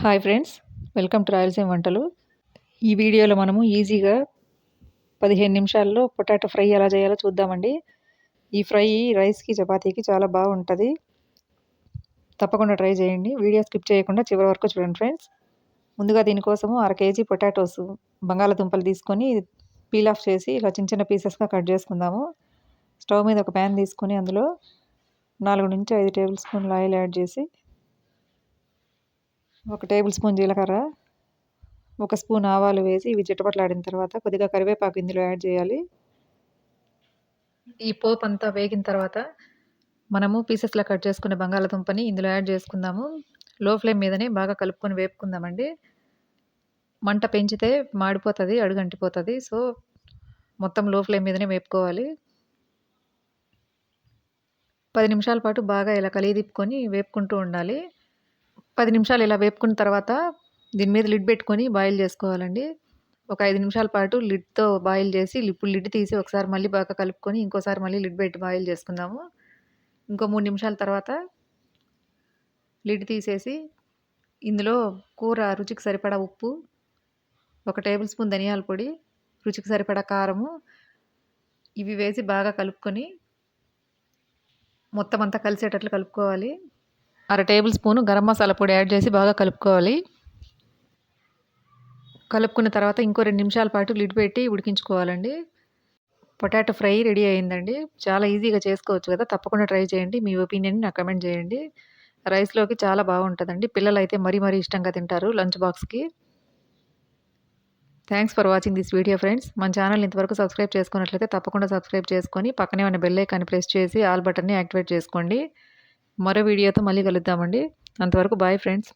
Hi friends, welcome to Rayalaseema వంటలు. ఈ వీడియోలో మనము ఈజీగా 15 నిమిషాల్లో పొటాటో ఫ్రై ఎలా చేయాలో చూద్దామండి. ఈ ఫ్రై రైస్కి చపాతీకి చాలా బాగుంటుంది. తప్పకుండా ట్రై చేయండి. వీడియో స్కిప్ చేయకుండా చివరి వరకు చూడండి ఫ్రెండ్స్. ముందుగా దీనికోసము 1/2 కేజీ పొటాటోస్ బంగాళాదుంపలు తీసుకొని పీల్ ఆఫ్ చేసి ఇలా చిన్న చిన్న పీసెస్గా కట్ చేసుకుందాము. స్టవ్ మీద ఒక ప్యాన్ తీసుకొని అందులో 4 నుంచి 5 టేబుల్ స్పూన్ల ఆయిల్ యాడ్ చేసి 1 టేబుల్ స్పూన్ జీలకర్ర, 1 స్పూన్ ఆవాలు వేసి ఇవి చిటపటలాడిన తర్వాత కొద్దిగా కరివేపాకు ఇందులో యాడ్ చేయాలి. ఈ పోపు అంతా వేగిన తర్వాత మనము పీసెస్లా కట్ చేసుకునే బంగాళాదుంపని ఇందులో యాడ్ చేసుకుందాము. లో ఫ్లేమ్ మీదనే బాగా కలుపుకొని వేపుకుందామండి. మంట పెంచితే మాడిపోతుంది, అడుగంటిపోతుంది. సో మొత్తం లో ఫ్లేమ్ మీదనే వేపుకోవాలి. 10 నిమిషాల పాటు బాగా ఇలా కలిదిప్పుకొని వేపుకుంటూ ఉండాలి. 10 నిమిషాలు ఇలా వేపుకున్న తర్వాత దీని మీద లిడ్ పెట్టుకొని బాయిల్ చేసుకోవాలండి. ఒక 5 నిమిషాల పాటు లిడ్తో బాయిల్ చేసి ఇప్పుడు లిడ్ తీసి ఒకసారి మళ్ళీ బాగా కలుపుకొని ఇంకోసారి మళ్ళీ లిడ్ పెట్టి బాయిల్ చేసుకుందాము. ఇంకో 3 నిమిషాల తర్వాత లిడ్ తీసేసి ఇందులో కూర రుచికి సరిపడా ఉప్పు, 1 టేబుల్ స్పూన్ ధనియాల పొడి, రుచికి సరిపడా కారము ఇవి వేసి బాగా కలుపుకొని మొత్తం అంతా కలిసేటట్లు కలుపుకోవాలి. 1/2 టేబుల్ స్పూన్ గరం మసాలా పొడి యాడ్ చేసి బాగా కలుపుకోవాలి. కలుపుకున్న తర్వాత ఇంకో 2 నిమిషాల పాటు లిడ్ పెట్టి ఉడికించుకోవాలండి. పొటాటో ఫ్రై రెడీ అయిందండి. చాలా ఈజీగా చేసుకోవచ్చు కదా, తప్పకుండా ట్రై చేయండి. మీ ఒపీనియన్ నాకు కమెంట్ చేయండి. రైస్లోకి చాలా బాగుంటుందండి. పిల్లలు అయితే మరీ ఇష్టంగా తింటారు లంచ్ బాక్స్కి. Thanks for watching this video friends. మన ఛానల్ ఇంతవరకు సబ్స్క్రైబ్ చేసుకున్నట్లయితే తప్పకుండా సబ్స్క్రైబ్ చేసుకొని పక్కనే ఉన్న బెల్ ఐకాన్ని ప్రెస్ చేసి ఆల్ బటన్ని యాక్టివేట్ చేసుకోండి. మరో వీడియోతో మళ్ళీ కలుద్దామండి. అంతవరకు బాయ్ ఫ్రెండ్స్.